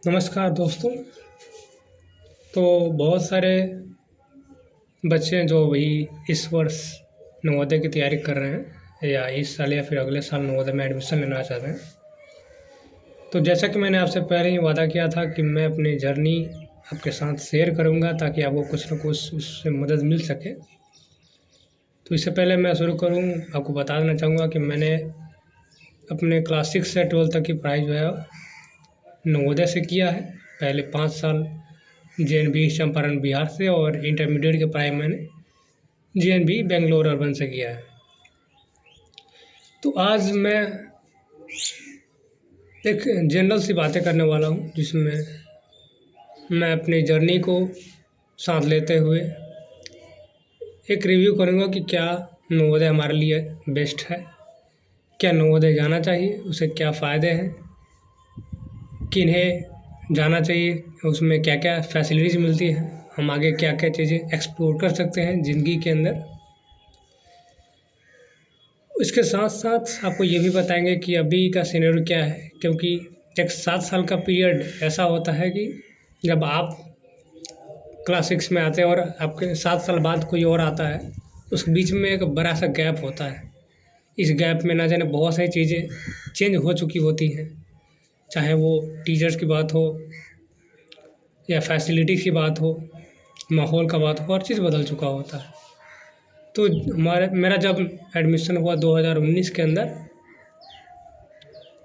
नमस्कार दोस्तों। तो बहुत सारे बच्चे हैं जो अभी इस वर्ष नवोदय की तैयारी कर रहे हैं या इस साल या फिर अगले साल नवोदय में एडमिशन लेना चाहते हैं। तो जैसा कि मैंने आपसे पहले ही वादा किया था कि मैं अपनी जर्नी आपके साथ शेयर करूंगा ताकि आपको कुछ न कुछ उससे मदद मिल सके। तो इससे पहले मैं शुरू करूं, आपको बता देना चाहूँगा कि मैंने अपने क्लास 6 से 12 तक की पढ़ाई जो है नवोदय से किया है। पहले 5 साल JNV चंपारण बिहार से और इंटरमीडिएट की पढ़ाई मैंने JNV बेंगलोर अर्बन से किया है। तो आज मैं एक जनरल सी बातें करने वाला हूँ जिसमें मैं अपनी जर्नी को साथ लेते हुए एक रिव्यू करूँगा कि क्या नवोदय हमारे लिए बेस्ट है, क्या नवोदय जाना चाहिए, उसे क्या फ़ायदे हैं, किन्हें जाना चाहिए, उसमें क्या क्या फैसिलिटीज़ मिलती है, हम आगे क्या क्या चीज़ें एक्सप्लोर कर सकते हैं ज़िंदगी के अंदर। इसके साथ साथ आपको ये भी बताएंगे कि अभी का सिनेरियो क्या है, क्योंकि एक 7 साल का पीरियड ऐसा होता है कि जब आप क्लास 6 में आते हैं और आपके 7 साल बाद कोई और आता है, उस बीच में एक बड़ा सा गैप होता है। इस गैप में ना जाने बहुत सारी चीज़ें चेंज हो चुकी होती हैं, चाहे वो टीचर्स की बात हो या फैसिलिटीज़ की बात हो, माहौल का बात हो, हर चीज़ बदल चुका होता है। तो मेरा जब एडमिशन हुआ 2019 के अंदर,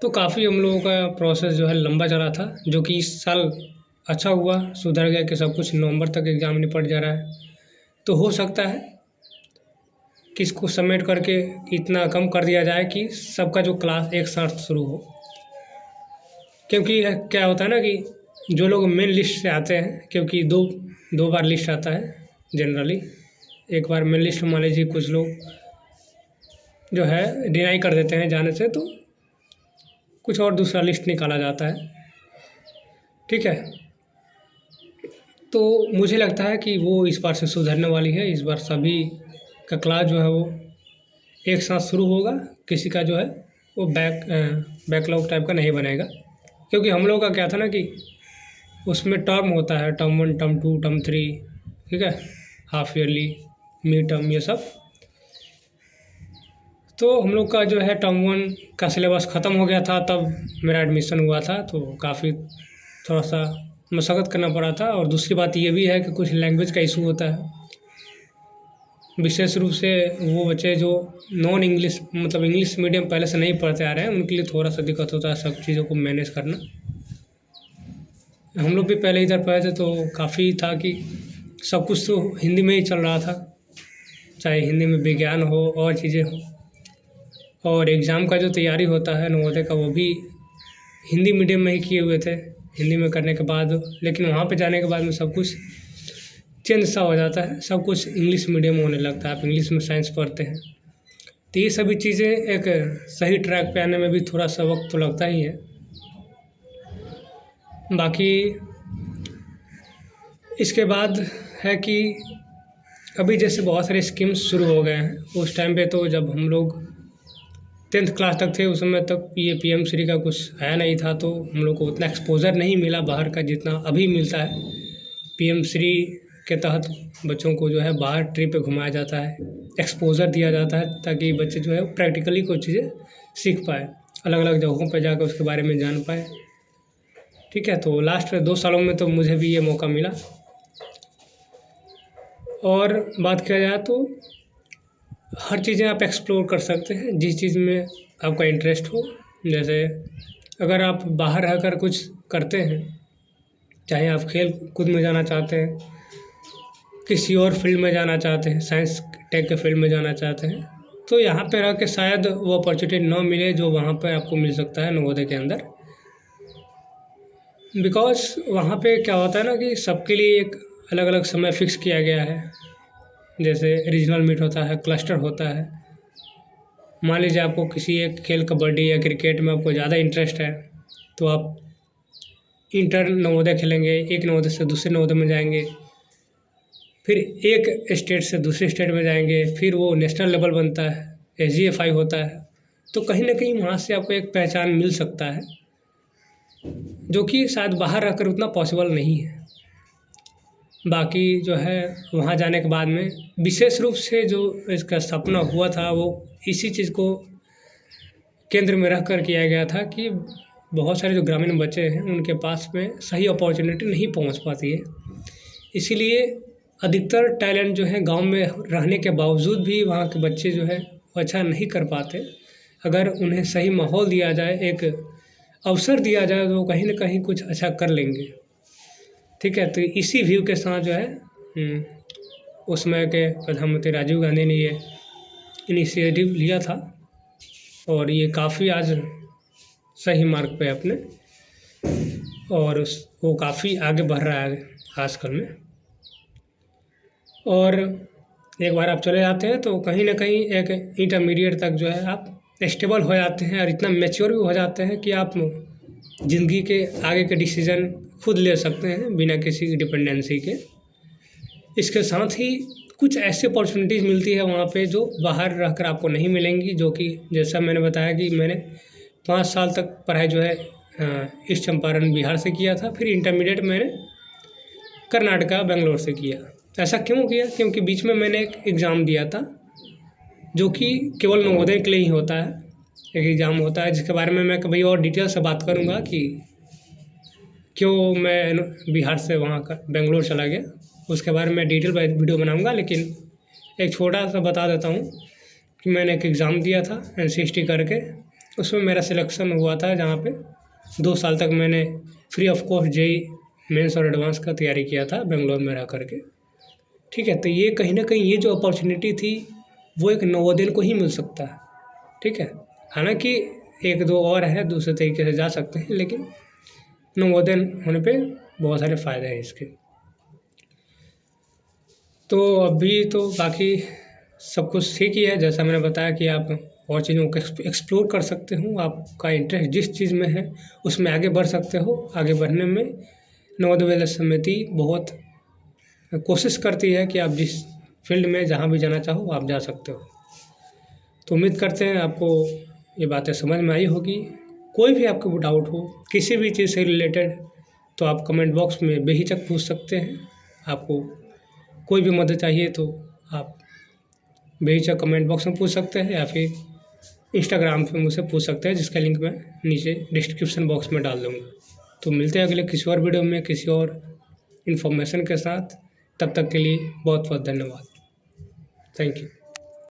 तो काफ़ी हम लोगों का प्रोसेस जो है लंबा चला था, जो कि इस साल अच्छा हुआ, सुधर गया कि सब कुछ नवंबर तक एग्ज़ाम निपट जा रहा है। तो हो सकता है कि इसको समेट करके इतना कम कर दिया जाए कि सबका जो क्लास एक साथ शुरू हो। क्योंकि क्या होता है ना कि जो लोग मेन लिस्ट से आते हैं, क्योंकि दो बार लिस्ट आता है जनरली। एक बार मेन लिस्ट मान लीजिए कुछ लोग जो है डिनाई कर देते हैं जाने से, तो कुछ और दूसरा लिस्ट निकाला जाता है, ठीक है। तो मुझे लगता है कि वो इस बार से सुधरने वाली है। इस बार सभी का क्लास जो है वो एक साथ शुरू होगा, किसी का जो है वो बैकलॉग टाइप का नहीं बनेगा। क्योंकि हम लोग का क्या था ना कि उसमें टर्म होता है, टर्म 1, टर्म 2, टर्म 3, ठीक है, हाफ ईयरली, मिड टर्म, ये सब। तो हम लोग का जो है टर्म 1 का सिलेबस ख़त्म हो गया था तब मेरा एडमिशन हुआ था, तो काफ़ी थोड़ा सा मशक्क़त करना पड़ा था। और दूसरी बात ये भी है कि कुछ लैंग्वेज का इशू होता है, विशेष रूप से वो बच्चे जो नॉन इंग्लिश मतलब इंग्लिश मीडियम पहले से नहीं पढ़ते आ रहे हैं, उनके लिए थोड़ा सा दिक्कत होता है सब चीज़ों को मैनेज करना। हम लोग भी पहले इधर पढ़े थे तो काफ़ी था कि सब कुछ तो हिंदी में ही चल रहा था, चाहे हिंदी में विज्ञान हो और चीज़ें हो, और एग्ज़ाम का जो तैयारी होता है नवोदय का वो भी हिंदी मीडियम में ही किए हुए थे, हिंदी में करने के बाद। लेकिन वहाँ पे जाने के बाद में सब कुछ चेंज सा हो जाता है, सब कुछ इंग्लिश मीडियम होने लगता है, आप इंग्लिश में साइंस पढ़ते हैं। तो ये सभी चीज़ें एक सही ट्रैक पे आने में भी थोड़ा सा वक्त तो लगता ही है। बाकी इसके बाद है कि अभी जैसे बहुत सारे स्कीम्स शुरू हो गए हैं। उस टाइम पे तो जब हम लोग 10th क्लास तक थे, उस समय तक ये PM श्री का कुछ आया नहीं था, तो हम लोग को उतना एक्सपोज़र नहीं मिला बाहर का जितना अभी मिलता है। PM श्री के तहत बच्चों को जो है बाहर ट्रिप पे घुमाया जाता है, एक्सपोज़र दिया जाता है ताकि बच्चे जो है प्रैक्टिकली कुछ चीज़ें सीख पाएँ, अलग अलग जगहों पे जाकर उसके बारे में जान पाएँ, ठीक है। तो लास्ट 2 सालों में तो मुझे भी ये मौका मिला। और बात किया जाए तो हर चीज़ें आप एक्सप्लोर कर सकते हैं जिस चीज़ में आपका इंटरेस्ट हो। जैसे अगर आप बाहर रहकर कुछ करते हैं, चाहे आप खेल कूद में जाना चाहते हैं, किसी और फील्ड में जाना चाहते हैं, साइंस टेक के फील्ड में जाना चाहते हैं, तो यहाँ पे रह के शायद वो अपॉर्चुनिटी ना मिले जो वहाँ पर आपको मिल सकता है नवोदय के अंदर। बिकॉज़ वहाँ पे क्या होता है ना कि सबके लिए एक अलग अलग समय फिक्स किया गया है। जैसे रीजनल मीट होता है, क्लस्टर होता है। मान लीजिए आपको किसी एक खेल, कबड्डी या क्रिकेट में आपको ज़्यादा इंटरेस्ट है, तो आप इंटर नवोदय खेलेंगे, एक नवोदय से दूसरे नवोदय में जाएंगे, फिर एक स्टेट से दूसरे स्टेट में जाएंगे, फिर वो नेशनल लेवल बनता है, SGFI होता है। तो कहीं ना कहीं वहाँ से आपको एक पहचान मिल सकता है। जो कि शायद बाहर रहकर उतना पॉसिबल नहीं है। बाकी जो है वहाँ जाने के बाद में विशेष रूप से जो इसका सपना हुआ था वो इसी चीज़ को केंद्र में रख कर किया गया था कि बहुत सारे जो ग्रामीण बच्चे हैं उनके पास में सही अपॉर्चुनिटी नहीं पहुंच पाती है। इसीलिए अधिकतर टैलेंट जो है गांव में रहने के बावजूद भी वहाँ के बच्चे जो है वो अच्छा नहीं कर पाते। अगर उन्हें सही माहौल दिया जाए, एक अवसर दिया जाए, तो कहीं न कहीं कुछ अच्छा कर लेंगे। ठीक है, तो इसी व्यू के साथ जो है उस समय के प्रधानमंत्री राजीव गांधी ने ये इनिशिएटिव लिया था और ये काफ़ी आज सही मार्ग पे है अपने, और वो काफ़ी आगे बढ़ रहा है आजकल में। और एक बार आप चले जाते हैं तो कहीं न कहीं एक इंटरमीडिएट तक जो है आप स्टेबल हो जाते हैं और इतना मैच्योर भी हो जाते हैं कि आप ज़िंदगी के आगे के डिसीज़न खुद ले सकते हैं बिना किसी डिपेंडेंसी के। इसके साथ ही कुछ ऐसी अपॉर्चुनिटीज़ मिलती है वहाँ पे जो बाहर रहकर आपको नहीं मिलेंगी, जो कि जैसा मैंने बताया कि मैंने 5 साल तक पढ़ाई जो है ईस्ट चंपारण बिहार से किया था, फिर इंटरमीडिएट मैंने कर्नाटका बेंगलोर से किया। ऐसा क्यों किया? क्योंकि बीच में मैंने एक एग्ज़ाम दिया था जो कि केवल नवोदय के लिए ही होता है। एक एग्ज़ाम होता है जिसके बारे में मैं कभी और डिटेल से बात करूँगा कि क्यों मैं बिहार से वहाँ का बेंगलोर चला गया, उसके बारे में डिटेल वीडियो बनाऊँगा। लेकिन एक छोटा सा बता देता हूँ कि मैंने एक एग्ज़ाम दिया था NCST करके, उसमें मेरा सिलेक्शन हुआ था, जहाँ पे 2 साल तक मैंने free of cost JEE mains और एडवांस का तैयारी किया था बेंगलोर में रह करके। ठीक है, तो ये कहीं न कहीं ये जो अपॉर्चुनिटी थी वो एक नवोदय को ही मिल सकता है। ठीक है, हालाँकि 1-2 और है दूसरे तरीके से जा सकते हैं, लेकिन नवोदय होने पे बहुत सारे फ़ायदे हैं इसके। तो अभी तो बाकी सब कुछ ठीक ही है, जैसा मैंने बताया कि आप और चीज़ों को एक्सप्लोर कर सकते हो। आपका इंटरेस्ट जिस चीज़ में है उसमें आगे बढ़ सकते हो। आगे बढ़ने में नवोदय विद्यालय समिति बहुत कोशिश करती है कि आप जिस फील्ड में जहाँ भी जाना चाहो आप जा सकते हो। तो उम्मीद करते हैं आपको ये बातें समझ में आई होगी। कोई भी आपको डाउट हो किसी भी चीज़ से रिलेटेड तो आप कमेंट बॉक्स में बेहिचक पूछ सकते हैं। आपको कोई भी मदद चाहिए तो आप बेहिचक कमेंट बॉक्स में पूछ सकते हैं या फिर इंस्टाग्राम पे मुझसे पूछ सकते हैं, जिसका लिंक मैं नीचे डिस्क्रिप्शन बॉक्स में डाल दूँगा। तो मिलते हैं अगले किसी और वीडियो में किसी और इन्फॉर्मेशन के साथ। तब तक के लिए बहुत बहुत धन्यवाद। Thank you.